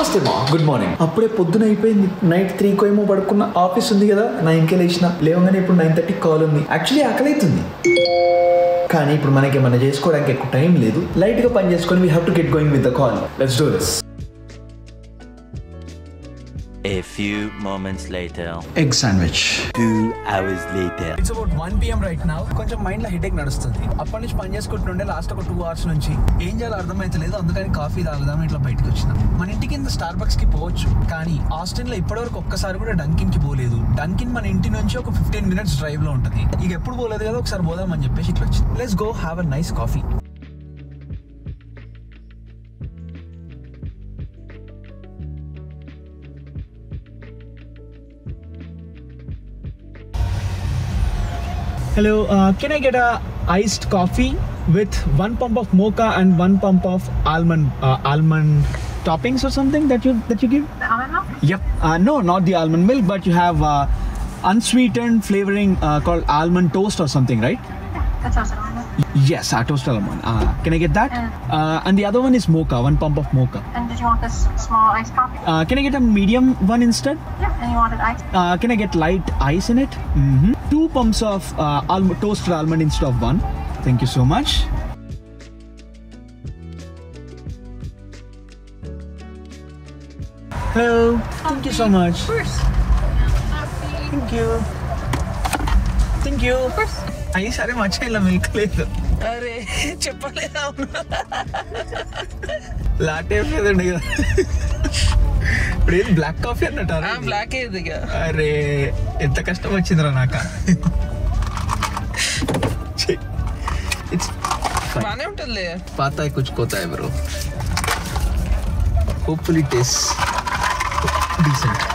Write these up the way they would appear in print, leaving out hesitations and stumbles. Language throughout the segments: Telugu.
నమస్తే మా, గుడ్ మార్నింగ్. అప్పుడే పొద్దున అయిపోయింది. నైట్ 3 ఏమో పడుకున్న. ఆఫీస్ ఉంది కదా, 9కే లేచిన. లేవగానే ఇప్పుడు 9:30 కాల్ ఉంది. యాక్చువల్లీ ఆకలి అవుతుంది, కానీ ఇప్పుడు మనకి ఏమన్నా చేసుకోవడానికి ఎక్కువ టైం లేదు. లైట్ గా పని చేసుకొని we have to get going with the call. Let's do this. A few moments later. Egg sandwich. 2 hours later. It's about 1 PM right now. కొంచెం మైండ్ లో హెడేక్ నడుస్తుంది. అప్పటి నుంచి పని చేసుకుంటుండే లాస్ట్ ఒక 2 hours నుంచి. ఏం చేయాలో అర్థమైతలేదు. అందుకని కాఫీ తాగుదాం ఇట్లా బయటకు వచ్చిన. మన ఇంటికి కింద స్టార్ బక్స్ కి పోవచ్చు, కానీ ఆస్టిన్ లో ఇప్పటివరకు ఒక్కసారి కూడా డంకిన్ కి పోలేదు. డంకిన్ మన ఇంటి నుంచి ఒక 15 minutes డ్రైవ్ లో ఉంటుంది. ఇక ఎప్పుడు పోలేదు కదా, ఒకసారి పోదాం అని చెప్పేసి ఇట్లా వచ్చింది. Let's go have a nice coffee. Hello, can I get a iced coffee with 1 pump of mocha and 1 pump of almond toppings or something that you give? The almond milk? Yep. No, not the almond milk, but you have unsweetened flavoring called almond toast or something, right? The toasted almond. Yes, toasted almond. Can I get that? And the other one is mocha, 1 pump of mocha. And did you want this small iced coffee? Can I get a medium one instead? Yeah. And you wanted iced? Can I get light ice in it? 2 pumps of toasted almond instead of 1. Thank you so much. Hello. Thank you so much. Of course. Thank you. Thank you. Of course. అయ్యి సరే మచ్చా ఇలా మిల్క్ లేదు. అరే చెప్పలేదా లాటే లేదండి కదా. ఇప్పుడు ఏది బ్లాక్ కాఫీ అన్నట్టు బ్లాక్ ఏది అరే ఎంత కష్టం వచ్చిందిరా నాక. బానే ఉంటుంది. పాతా కుచ్ కోతా హై bro. Hopefully taste decent.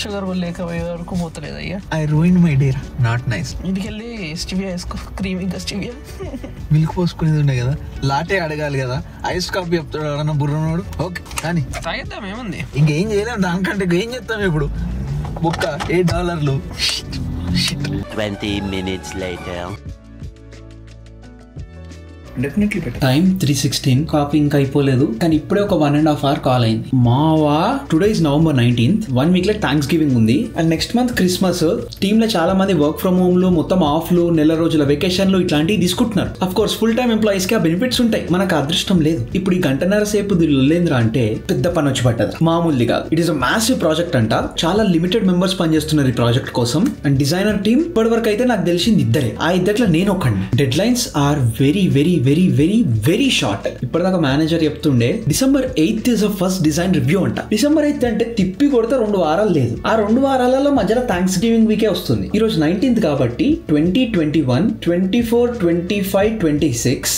Sugar లేకపోయే వరకు పోతలేదు అయ్యా. I ruined my day. Not nice. ఇంటికెళ్ళి స్టివియా వేసుకో, క్రీమ్ ఇంకా స్టివియా. మిల్క్ పోసుకునేది ఉండే కదా, లాటే అడగాలి కదా. ఐస్ కాఫీ చెప్తాడు ఎవరన్నా బుర్రనోడు. ఓకే కానీ తాగేద్దాం, ఏముంది ఇంకేం చేయలేము. దానికంటే ఏం చేస్తాం ఇప్పుడు. బుక్క $8. 20 minutes later. Definitely better. Time 3:16. Coffee ఇంకా అయిపోలేదు, కానీ ఇప్పుడే ఒక 1.5 hour కాల్ అయింది. మావా today is November 19th. 1 week లో థ్యాంక్స్ గివింగ్ ఉంది and next month Christmas. Team లో చాలా మంది వర్క్ ఫ్రమ్ హోమ్ లు, మొత్తం ఆఫ్లు, నెల రోజుల వెకేషన్లు ఇట్లాంటివి తీసుకుంటున్నారు. Of course full time employees కి ఆ బెనిఫిట్స్ ఉంటాయి, మనకు అదృష్టం లేదు. ఇప్పుడు ఈ 1.5 సేపు లొల్లేంద్ర అంటే పెద్ద పని వచ్చి పట్టదు, మామూలుది కాదు. It is a massive project అంట. చాలా లిమిటెడ్ మెంబర్స్ పనిచేస్తున్నారు ఈ ప్రాజెక్ట్ కోసం. అండ్ డిజైనర్ టీమ్ ఇప్పటి వరకు అయితే నాకు తెలిసింది ఇద్దరే. ఆ ఇద్దట్లో నేను ఒకడిని. Deadlines are very very very very very short. ఇప్పటిదాకా మేనేజర్ చెప్తుండే December 8th is first design review అంట. December 8th అంటే తిప్పి కొడితే 2 వారాలు లేదు. ఆ 2 వారాలలో మధ్యలో థ్యాంక్స్ గివింగ్ వీకే వస్తుంది. ఈ రోజు 19th కాబట్టి 2021, 24, 25, 26,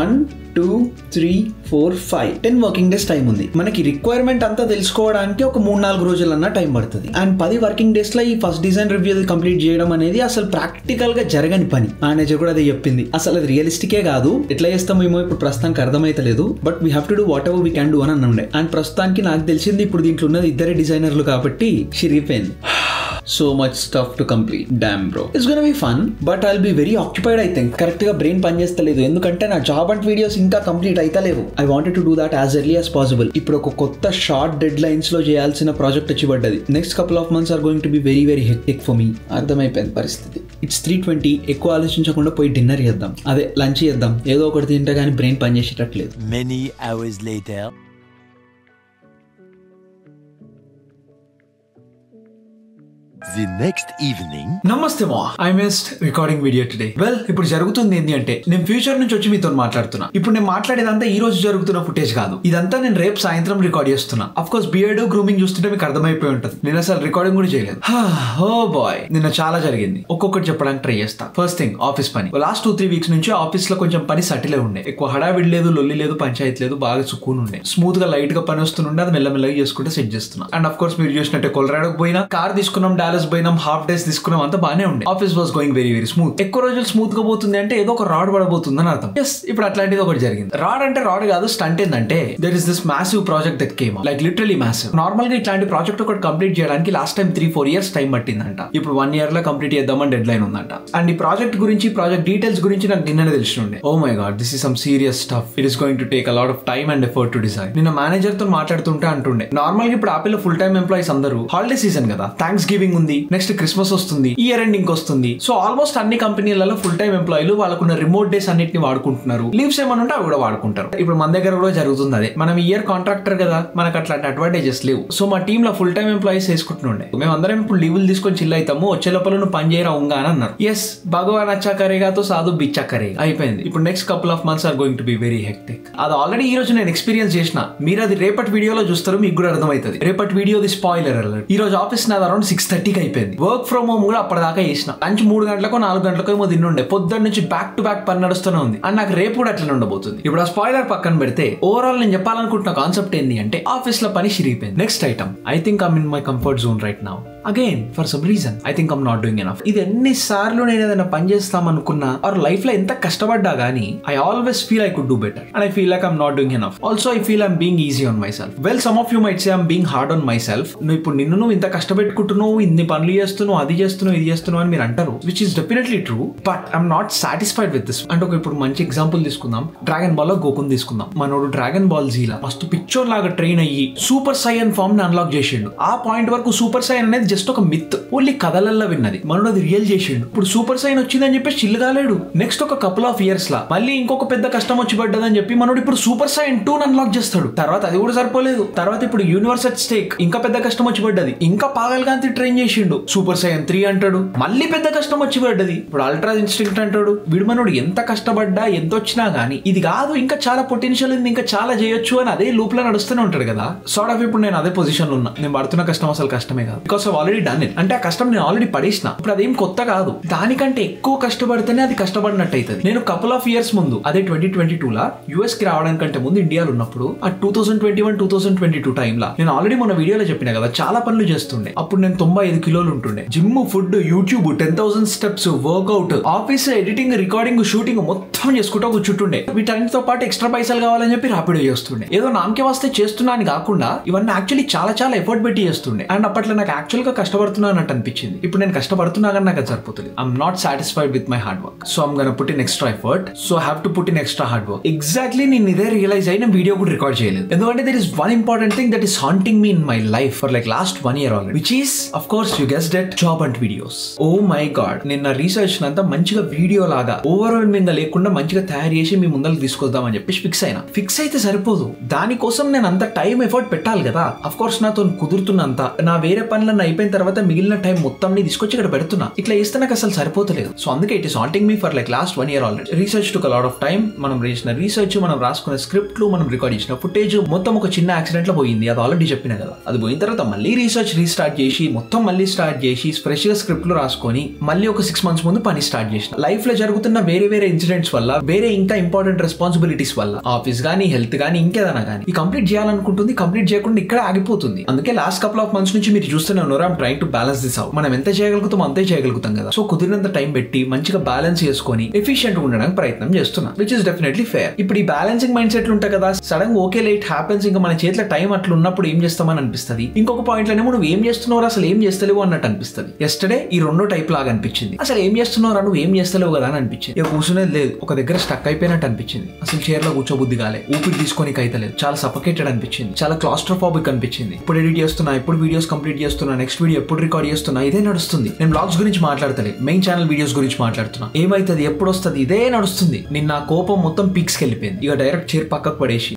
1, 2, 3, 4, 5 10 వర్కింగ్ డేస్ టైం ఉంది. మనకి రిక్వైర్మెంట్ అంతా తెలుసుకోవడానికి ఒక 3-4 రోజులన్నా టైం పడుతుంది. అండ్ 10 వర్కింగ్ డేస్ లో ఈ ఫస్ట్ డిజైన్ రివ్యూ కంప్లీట్ చేయడం అనేది అసలు ప్రాక్టికల్ గా జరగని పని. మేనేజర్ కూడా అదే చెప్పింది. అసలు అది రియలిస్టికే కాదు. ఎట్లా చేస్తామేమో ఇప్పుడు ప్రస్తుతానికి అర్థమైతలేదు, but we have to do what ever we can do అని అన్నుండే. అండ్ ప్రస్తుతానికి నాకు తెలిసింది ఇప్పుడు దీంట్లో ఉన్నది ఇద్దరే డిజైనర్లు కాబట్టి షిరిపోయింది. So much stuff to complete. Damn bro. It's gonna be fun, but I'll be very occupied I think. Correct గా బ్రెయిన్ పనిచేస్తలేదు, ఎందుకంటే నా జాబ్ అండ్ వీడియోస్ ఇంకా complete అయితలేవు. I wanted to do that as early as possible. ఇప్పుడు ఒక కొత్త షార్ట్ డెడ్ లైన్స్ లో చేయాల్సిన ప్రాజెక్ట్ వచ్చి పడ్డది. Next couple of months are going to be very very hectic for me. అర్థమైపోయింది పరిస్థితి. It's 3:20. ఎక్కువ ఆలోచించకుండా పోయి డిన్నర్ చేద్దాం, అదే లంచ్ చేద్దాం. ఏదో ఒకటి తింటే కానీ బ్రెయిన్ పనిచేసేటట్లేదు. Many hours later. The next evening. నమస్తే మా, I missed recording video today. Well ఇప్పుడు జరుగుతుంది ఏంటి అంటే, నేను ఫ్యూచర్ నుంచి వచ్చి మీతో మాట్లాడుతున్నా. ఇప్పుడు నేను మాట్లాడేదంతా ఈ రోజు జరుగుతున్న ఫుటేజ్ కాదు. ఇదంతా నేను రేపు సాయంత్రం రికార్డ్ చేస్తున్నా. అఫ్ కోర్స్ బియర్డ్ గ్రూమింగ్ చూస్తుంటే మీకు అర్థమైపోయి ఉంటుంది. నేను అసలు రికార్డింగ్ కూడా చేయలేదు. ఓ బాయ్, నిన్న చాలా జరిగింది. ఒక్కొక్కటి చెప్పడానికి ట్రై చేస్తా. ఫస్ట్ థింగ్, ఆఫీస్ పని. లాస్ట్ 2-3 వీక్స్ నుంచి ఆఫీస్ లో కొంచెం పని సటిలే ఉండే. ఎక్కువ హడావిడి లేదు, లొల్లి లేదు, పంచాయతీ లేదు, బాగా సుకూన్ ఉండే. స్మూత్ గా లైట్ గా పని వస్తుండే. అది మెల్లమెల్లగా చేసుకుంటే సెట్ చేస్తున్నా. అండ్ అఫ్ కోర్స్ మీరు చూసినట్టే కొలరాడోకి పోయినా, కార్ తీసుకున్నాం డాలస్ కాలేజ్ పోయినాం, హాఫ్ డేస్ తీసుకున్నాం, అంతా బానే ఉండే. Office was going very very smooth. ఎక్కువ రోజులు స్మూత్ గా పోతుంది అంటే ఏదో ఒక రాడ్ పడబోతుంది అని అర్థం. ఎస్, ఇప్పుడు అట్లాంటిది ఒకటి జరిగింది. రాడ్ అంటే రాడ్ కాదు, స్టంట్ ఏంటంటే there is this massive project that came like literally massive. Normal గా ఇట్లాంటి ప్రాజెక్ట్ ఒకటి కంప్లీట్ చేయడానికి లాస్ట్ టైం 3-4 years టైం పట్టిందంట. ఇప్పుడు 1 year లో కంప్లీట్ చేద్దామని డెడ్ లైన్ ఉందంట. అండ్ ఈ ప్రాజెక్ట్ గురించి, ప్రాజెక్ట్ డీటెయిల్స్ గురించి నాకు నిన్ననే తెలిసిండే. Oh my god, this is some serious stuff. It is going to take a lot of time and effort to design. నిన్న మేనేజర్ తో మాట్లాడుతుంటే అంటుండే, నార్మల్ గా ఇప్పుడు ఆపిల్ ఫుల్ టైమ్ ఎంప్లాయీస్ అందరూ హాలిడే సీజన్ కదా, థ్యాంక్స్ గివింగ్ ఉంది, నెక్స్ట్ క్రిస్మస్ వస్తుంది, ఇయర్ ఎండింగ్ వస్తుంది. సో ఆల్మోస్ట్ అన్ని కంపెనీలలో ఫుల్ టైమ్ ఎంప్లాయీలు వాళ్ళకున్న రిమోట్ డేస్ అన్నిటిని వాడుకుంటున్నారు. లీవ్స్ ఏమైనా ఉంటే అవి కూడా వాడుకుంటారు. ఇప్పుడు మన దగ్గర కూడా జరుగుతుంది అదే. మనం ఇయర్ కాంట్రాక్టర్ కదా, మనకు అట్లాంటి అడ్వాంటేజెస్ లేవు. సో మా టీమ్ లో ఫుల్ టైమ్ ఎంప్లాయీస్ వేసుకుంటుండే. మేము అందరం ఇప్పుడు లీవులు తీసుకొని చిల్ అవుతాము, వచ్చే లోపల నువ్వు పని చేయరా ఉంగా అని అన్నారు. ఎస్, భగవాన్ అచ్చా కరేగా తో సాధు బిచ్చా కరేగా అయిపోయింది. ఇప్పుడు next couple of months or going to be very hectic. అది ఆల్రెడీ ఈ రోజు నేను ఎక్స్పీరియన్స్ చేసిన. మీరు అది రేపటి వీడియోలో చూస్తారు, మీకు కూడా అర్థమవుతుంది. రేపటి వీడియోది స్పాయిలర్ అలర్ట్. ఈ రోజు ఆఫీస్ నాది అరౌండ్ 6:30కి అయిపోయింది. వర్క్ ఫ్రమ్ హోమ్ కూడా అప్పటిదాకా చేసిన. లంచ్ 3 గంటలకో 4 గంటలకో ఏమో తిన్నుండే. పొద్దున్న నుంచి బ్యాక్ టు బ్యాక్ పని నడుస్తూనే ఉంది. అండ్ నాకు రేపు కూడా అట్లనే ఉండబోతుంది. ఇప్పుడు ఆ స్పాయిలర్ పక్కన పెడితే ఓవరాల్ నేను చెప్పాలనుకుంటున్న కాన్సెప్ట్ ఏంటి అంటే, ఆఫీస్ లో పని షిరిగిపోయింది. Next item, I think I'm in my comfort zone right now. Again for some reason I think I'm not doing enough. ఇది ఎన్నిసార్లు నేను ఏదైనా పని చేస్తామనుకున్నా ఆర్ లైఫ్ లో ఎంత కష్టపడ్డా గానీ I always feel I could do better and I feel like I'm not doing enough. Also I feel I'm being easy on my self. Well, some of you might say I'm being hard on my self. నువ్వు ఇప్పుడు నువ్వు ఇంత కష్టపెట్టుకుంటున్నావు, ఇన్ని పనులు చేస్తున్నావు, అది చేస్తున్నావు, ఇది చేస్తున్నావు అని మీరు అంటారు, which is definitely true. But I'm not satisfied with this. అంటే ఇప్పుడు మంచి ఎగ్జాంపుల్ తీసుకుందాం. డ్రాగన్ బాల్ లో గోకున్ తీసుకుందాం. మనోడు డ్రాగన్ బాల్ జీలా మస్తు పిక్చర్ లాగా ట్రైన్ అయ్యి సూపర్ సైయన్ ఫామ్ ని అన్లాక్ చేసిండు. ఆ పాయింట్ వరకు సూపర్ సైన్ అనేది జస్ట్ ఒక మిత్, ఓన్లీ కథలల్లో విన్నది. మనోడు అది రియల్ చేసిండు. ఇప్పుడు సూపర్ సైన్ వచ్చిందని చెప్పి చిల్లుగాలేడు. నెక్స్ట్ ఒక కపుల్ ఆఫ్ ఇయర్స్ లా మళ్ళీ ఇంకొక పెద్ద కష్టం వచ్చి పడ్డదని చెప్పి మనోడు ఇప్పుడు సూపర్ సైన్ 2 అన్లాక్ చేస్తాడు. తర్వాత అది కూడా సరిపోలేదు. తర్వాత ఇప్పుడు యూనివర్స్ అట్ స్టేక్, ఇంకా పెద్ద కష్టం వచ్చి పడ్డది. ఇంకా పాగల్ గాంతి ట్రైన్ చేసిండు, సూపర్ సైన్ 3 అంటాడు. మళ్ళీ పెద్ద కష్టం వచ్చి పడ్డది, ఇప్పుడు అల్ట్రా ఇన్స్టింక్ట్ అంటాడు. వీడు మనోడు ఎంత కష్టపడ్డా ఎంత వచ్చినా గానీ ఇది కాదు, ఇంకా చాలా పొటెన్షియల్ ఉంది, ఇంకా చాలా చేయొచ్చు అని అదే లూప్ లో నడుస్తూనే ఉంటాడు కదా. సార్ట్ ఆఫ్ ఇప్పుడు నేను అదే పొజిషన్ లో ఉన్నా. నేను పడుతున్న కష్టం అసలు కష్టమే కాదు, because I already done it. అంటే ఆ కష్టం నేను ఆల్రెడీ పడేసిన. ఇప్పుడు అదేం కొత్త కాదు. దానికంటే ఎక్కువ కష్టపడితేనే అది కష్టపడినట్టు అవుతుంది. నేను కపుల్ ఆఫ్ ఇయర్స్ ముందు, అదే 2022 లా యూఎస్ కి రావడానికంటే ముందు ఇండియాలో ఉన్నప్పుడు, ఆ 2021-2022 టైంలో నేను ఆల్రెడీ మన వీడియోలో చెప్పిన కదా, చాలా పనులు చేస్తుండే. అప్పుడు నేను 95 కిలోలు ఉంటుండే. Gym, food, YouTube, 10,000 steps, workout, office, editing, recording, shooting మొత్తం చేసుకుంటూ కూర్చుంటుండే. వీటన్నిటితో పాటు ఎక్స్ట్రా పైసలు కావాలని చెప్పి రాపిడో చేస్తుండే. ఏదో నామకే వస్తే చేస్తున్నా అని కాకుండా ఇవన్నీ యాక్చువల్లీ చాలా చాలా ఎఫర్ట్ పెట్టి చేస్తుండే. అండ్ అప్పట్లో నాకు యాక్చువల్ గా కష్టపడుతున్నా అన్నట్టు అనిపించింది. ఇప్పుడు నేను కష్టపడుతున్నా కానీ నాకు అది సరిపోతుంది. I'm not satisfied with my hard work. So I'm gonna put in extra effort. So I have to put in extra hard work. Exactly నేను ఇదే రియలైజ్ అయిన వీడియో కూడా రికార్డ్ చేయలేదు. ఎందుకంటే there is one important thing that is haunting me in my life for like last 1 year already, which is of course you guessed it, job and videos. Oh my god, నిన్న రీసెర్చ్ అంతా మంచిగా వీడియో లాగా ఓవర్వెల్మింగ్ గా లేకుండా మంచిగా తయారు చేసి మీ ముందరికి తీసుకొద్దామని చెప్పేసి ఫిక్స్ అయినా. ఫిక్స్ అయితే సరిపోదు, దానికోసం నేను అంత టైం ఎఫర్ట్ పెట్టాలి కదా. అఫ్ కోర్స్ నాతో కుదురుతున్నంత, నా వేరే పనులన్నీ అయిపోయిన తర్వాత మిగిలిన టైం మొత్తం తీసుకొచ్చి ఇక్కడ పెడుతున్నా. ఇట్లా చేస్తే నాకు అసలు సరిపోతలేదు. సో అందుకే it is haunting me for like last 1 year already. Research took a lot of time. మనం చేసిన రీసెర్చ్, మనం రాసుకున్న స్క్రిప్ట్లు, మనం రికార్డ్ చేసిన ఫుటేజ్ మొత్తం ఒక చిన్న యాక్సిడెంట్ లో పోయింది. అది ఆల్రెడీ చెప్పిన కదా. అది పోయిన తర్వాత మళ్ళీ రీసెర్చ్ రీస్టార్ట్ చేసి మొత్తం మళ్ళీ స్టార్ట్ చేసి ఫ్రెష్ గా స్క్రిప్ట్లు రాసుకొని మళ్ళీ ఒక 6 months ముందు పని స్టార్ట్ చేసిన. లైఫ్ లో జరుగుతున్న వేరే వేరే ఇన్సిడెంట్స్ వల్ల, వేరే ఇంకా ఇంపార్టెంట్ రెస్పాన్సిబిలిటీస్ వల్ల, ఆఫీస్ గానీ, హెల్త్ గానీ, ఇంకేదైనా కానీ ఈ కంప్లీట్ చేయాలనుకుంటుంది, కంప్లీట్ చేయకుండా ఇక్కడ ఆగిపోతుంది. అందుకే లాస్ట్ కపుల్ ఆఫ్ మంత్స్ నుంచి మీరు చూస్తూనే ఉన్నారు, I'm trying to balance this out. మనం ఎంత చేయగలుగుతాం అంతే చేయగలుగుతాం కదా. సో కుదిరినంత టైం పెట్టి మంచిగా బ్యాలెన్స్ చేసుకొని ఎఫిషియెంట్ గా ఉండడానికి ప్రయత్నం చేస్తున్నా, విచ్ ఇస్ డెఫినెట్లీ ఫేర్. ఇప్పుడు ఈ బ్యాలెన్సింగ్ మైండ్ సెట్లు ఉంటాయి కదా, సడన్ ఓకే లేట్ హ్యాపెన్స్, ఇంకా మన చేతిలో టైం అట్లా ఉన్నప్పుడు ఏం చేస్తామని అనిపిస్తుంది. ఇంకొక పాయింట్ లోనేమో నువ్వు ఏం చేస్తున్నావు, అసలు ఏం చేస్తలేవు అన్నట్టు అనిపిస్తుంది. ఎస్టర్డే ఈ 2 టైప్ లాగా అనిపించింది. అసలు ఏం చేస్తున్నావు, నువ్వు ఏం చేస్తలేవు కదా అని అనిపించింది. ఇక కూర్చునేది లేదు, ఒక దగ్గర స్టక్ అయిపోయినట్టు అనిపించింది. అసలు చైర్ లో కూర్చోబుద్ధి కాలే, ఊపిరి తీసుకొని కైతలేదు, చాలా సఫకేటెడ్ అనిపించింది, చాలా క్లాస్ట్రోఫోబిక్ అనిపించింది. ఇప్పుడు ఎడిట్ చేస్తున్నా, ఇప్పుడు వీడియోస్ కంప్లీట్ చేస్తున్నా, నెక్స్ట్ వీడియో ఎప్పుడు రికార్డ్ చేస్తున్నా, ఇదే నడుస్తుంది. నేను బ్లాగ్స్ గురించి మాట్లాడతలే, మెయిన్ ఛానల్ వీడియోస్ గురించి మాట్లాడుతున్నా. ఏమైతుంది, ఎప్పుడు వస్తుంది, ఇదే నడుస్తుంది. నిన్న కోపం మొత్తం పీక్స్కి వెళ్ళిపోయింది. ఇక డైరెక్ట్ చైర్ పక్కకు పడేసి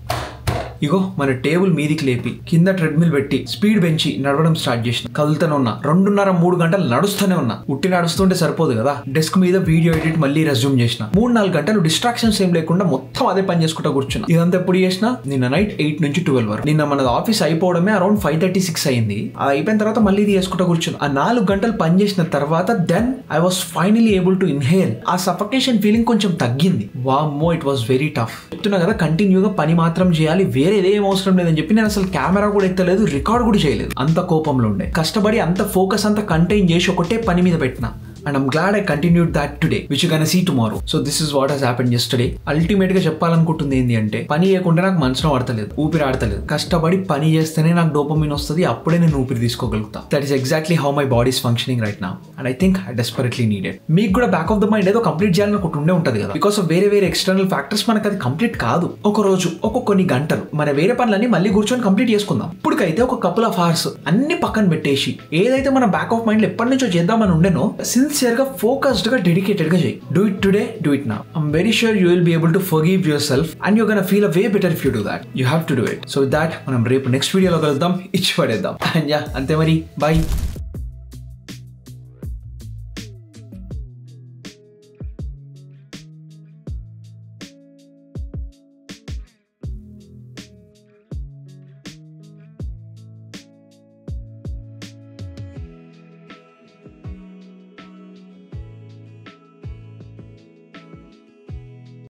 ఇగో మన టేబుల్ మీదికి లేపి కింద ట్రెడ్మిల్ పెట్టి స్పీడ్ పెంచి నడవడం స్టార్ట్ చేసిన. కదులుతూనే ఉన్నా, 2.5-3 గంటలు నడుస్తూనే ఉన్నా. ఉట్టి నడుస్తుంటే సరిపోదు కదా, డెస్క్ మీద వీడియో ఎడిట్ మళ్ళీ రెజ్యూమ్ చేసిన. 3-4 గంటలు డిస్ట్రాక్షన్స్ ఏం లేకుండా మొత్తం అదే పని చేసుకుంటా కూర్చున్నా. ఇదంతా ఎప్పుడు చేసిన, నిన్న నైట్ 8 నుంచి 12 వరకు. నిన్న మన ఆఫీస్ అయిపోవడమే అరౌండ్ 5:36 అయింది. అది అయిపోయిన తర్వాత మళ్ళీ ఇది చేసుకుంటా కూర్చున్నా. ఆ 4 గంటలు పని చేసిన తర్వాత then I was finally able to inhale. ఆ సఫకేషన్ ఫీలింగ్ కొంచెం తగ్గింది. వామ్మో, ఇట్ వాస్ వెరీ టఫ్. చెప్తున్నా కదా, కంటిన్యూగా పని మాత్రం చేయాలి, వేరే వేరే ఏదేం అవసరం లేదని చెప్పి నేను అసలు కెమెరా కూడా ఎత్తలేదు, రికార్డ్ కూడా చేయలేదు. అంత కోపంలో ఉండే, కష్టపడి అంత ఫోకస్ అంతా కంటైన్ చేసి ఒకటే పని మీద పెట్టిన. And I'm glad I continued that today, which you're gonna see tomorrow. So this is what has happened yesterday. Ultimate గా చెప్పాలనుకుంటుంది ఏంటి అంటే, పని చేయకుండా నాకు మనసులో ఆడతలేదు, ఊపిరి ఆడతలేదు. కష్టపడి పని చేస్తేనే నాకు డోపమిన్ వస్తుంది, అప్పుడే నేను ఊపిరి తీసుకోగలుగుతా. That is exactly how my body is functioning right now. And I think I desperately needed. మీకు కూడా బ్యాక్ ఆఫ్ ద మైండ్ ఏదో కంప్లీట్ చేయాలని ఒకటి ఉండే ఉంటుంది కదా. బికాస్ ఆఫ్ వేరే వేరే ఎక్స్టర్నల్ ఫ్యాక్టర్స్ మనకు అది కంప్లీట్ కాదు. ఒక రోజు కొన్ని గంటలు మన వేరే పనులన్నీ మళ్ళీ కూర్చొని కంప్లీట్ చేసుకుందాం. ఇప్పటికైతే ఒక కపుల్ ఆఫ్ అవర్స్ అన్ని పక్కన పెట్టేసి ఏదైతే మన బ్యాక్ ఆఫ్ మైండ్ ఎప్పటి నుంచో చేద్దామని ఉండేనో సిన్సియర్ గా ఫోకస్డ్ గా డెడికేటెడ్ గా చేయి. Do it today, do it now. I'm very sure you will be able to forgive your self and you gonna feel a way better if you do that. You have to do it. So with that మనం రేపు నెక్స్ట్ వీడియోలో కలుద్దాం, ఇచ్చి పడేద్దాం. అండ్ యా, అంతే మరి, బై.